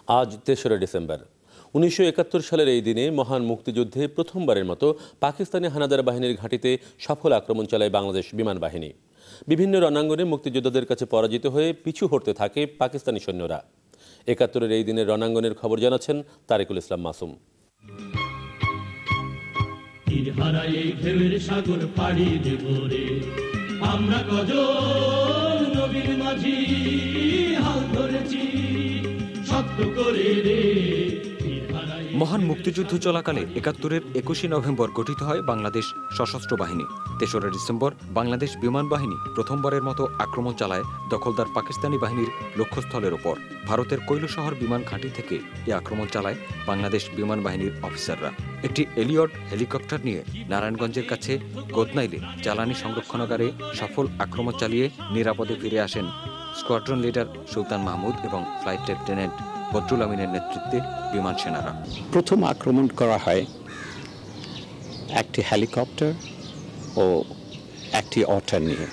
আজ ৩রা ডিসেম্বর। ১৯৭১ সালের এই দিনে মহান মুক্তিযুদ্ধে প্রথমবারের মতো পাকিস্তানি হানাদার বাহিনীর ঘাঁটিতে সফল আক্রমণ চালায় বাংলাদেশ বিমান বাহিনী। বিভিন্ন রণাঙ্গনে মুক্তিযোদ্ধাদের কাছে পরাজিত হয়ে পিছু হটতে থাকে পাকিস্তানি সৈন্যরা। ৭১-এর এই দিনের রণাঙ্গনের খবর জানাচ্ছেন তারিকুল ইসলাম মাসুম। আমরা কজন নবীর মাঝি হাল ধরেছি সত্য করে রে। মহান মুক্তিযুদ্ধ চলাকালে ৭১-এর ২১ নভেম্বর গঠিত হয় বাংলাদেশ সশস্ত্র বাহিনী। ৩রা ডিসেম্বর বাংলাদেশ বিমান বাহিনী প্রথমবারের মতো আক্রমণ চালায় দখলদার পাকিস্তানি বাহিনীর লক্ষ্যস্থলের ওপর। ভারতের কৈলশহর বিমান ঘাঁটি থেকে এ আক্রমণ চালায় বাংলাদেশ বিমান বাহিনীর অফিসাররা। একটি এলিয়ট হেলিকপ্টার নিয়ে নারায়ণগঞ্জের কাছে গোদনাইলে জ্বালানি সংরক্ষণাগারে সফল আক্রমণ চালিয়ে নিরাপদে ফিরে আসেন স্কোয়াড্রন লিডার সুলতান মাহমুদ এবং ফ্লাইট লেফটেন্যান্ট বদরুল আমিনের নেতৃত্বে বিমান সেনারা। প্রথম আক্রমণ করা হয় একটি হেলিকপ্টার ও একটি অটার নিয়ে।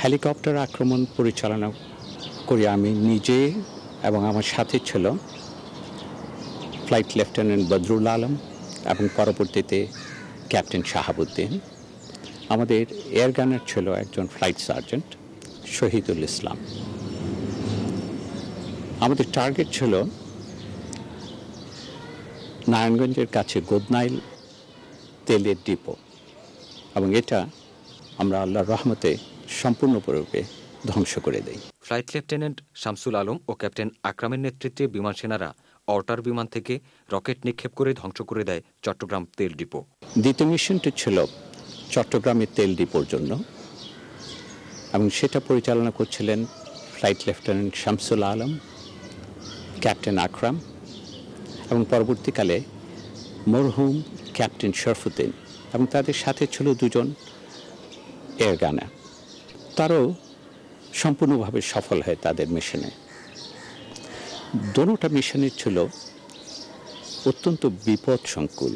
হেলিকপ্টার আক্রমণ পরিচালনা করি আমি নিজে এবং আমার সাথে ছিল ফ্লাইট লেফটেন্যান্ট বদরুল আলম এবং পরবর্তীতে ক্যাপ্টেন শাহাবুদ্দিন। আমাদের এয়ার গানার ছিল একজন ফ্লাইট সার্জেন্ট শহীদুল ইসলাম। আমাদের টার্গেট ছিল নারায়ণগঞ্জের কাছে গোদনাইল তেলের ডিপো, এবং এটা আমরা আল্লাহর রহমতে সম্পূর্ণরূপে ধ্বংস করে দেই। ফ্লাইট লেফটেন্যান্ট শামসুল আলম ও ক্যাপ্টেন আকরামের নেতৃত্বে বিমান সেনারা অর্টার বিমান থেকে রকেট নিক্ষেপ করে ধ্বংস করে দেয় চট্টগ্রাম তেল ডিপো। দ্বিতীয় মিশনটি ছিল চট্টগ্রামের তেল ডিপোর জন্য, এবং সেটা পরিচালনা করছিলেন flight lieutenant Shamsul Alam, captain Akram এবং পরবর্তীকালে মরহুম ক্যাপ্টেন শরফুদ্দিন, এবং তাদের সাথে ছিল দুজন এয়ার গানার। তারাও সম্পূর্ণভাবে সফল হয় তাদের মিশনে। দোনোটা মিশনে ছিল অত্যন্ত বিপদসংকুল।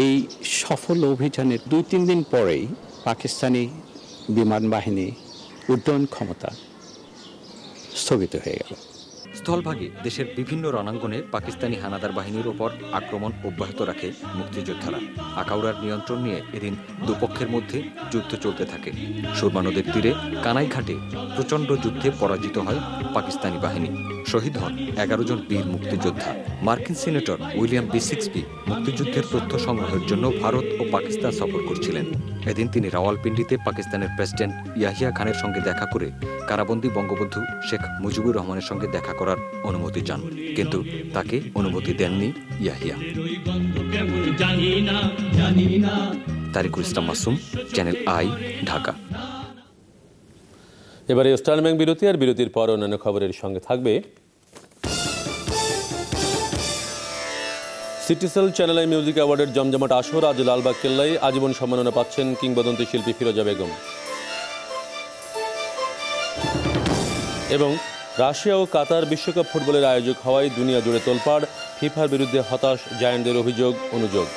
এই সফল অভিযানের ২-৩ দিন পরেই পাকিস্তানি বিমান বাহিনী উড্ডয়ন ক্ষমতা স্থগিত হয়ে গেল। স্থলভাগে দেশের বিভিন্ন রণাঙ্গনে পাকিস্তানি হানাদার বাহিনীর ওপর আক্রমণ অব্যাহত রাখে মুক্তিযোদ্ধারা। আখাউড়ার নিয়ন্ত্রণ নিয়ে এদিন দুপক্ষের মধ্যে যুদ্ধ চলতে থাকে। সুরমা নদীর তীরে কানাইঘাটে প্রচণ্ড যুদ্ধে পরাজিত হয় পাকিস্তানি বাহিনী। শহীদ হন ১১ জন বীর মুক্তিযোদ্ধা। মার্কিন সিনেটর উইলিয়াম বিক্সবি মুক্তিযুদ্ধের তথ্য সংগ্রহের জন্য ভারত ও পাকিস্তান সফর করছিলেন। এদিন তিনি রাওয়ালপিন্ডিতে পাকিস্তানের প্রেসিডেন্ট ইয়াহিয়া খানের সঙ্গে দেখা করে কারাবন্দী বঙ্গবন্ধু শেখ মুজিবুর রহমানের সঙ্গে দেখা করার অনুমতি চান, কিন্তু তাকে অনুমতি দেননি ইয়াহিয়া। তারিকুল ইসলাম মাসুম, চ্যানেল আই, ঢাকা। এবারে স্টার ব্যাংক বিরতি, আর বিরতির পর অন্যান্য খবরের সঙ্গে থাকবে সিটিসেল চ্যানেল আই মিউজিক অ্যাওয়ার্ডের জমজমাট আসর। আজ লালবাগ কেল্লায় আজীবন সম্মাননা পাচ্ছেন কিংবদন্তি শিল্পী ফিরোজা বেগম। এবং রাশিয়া ও কাতার বিশ্বকাপ ফুটবলের আয়োজক হওয়ায় দুনিয়া জুড়ে তোলপাড়। ফিফার বিরুদ্ধে হতাশ জায়ান্টদের অভিযোগ অনুযোগ।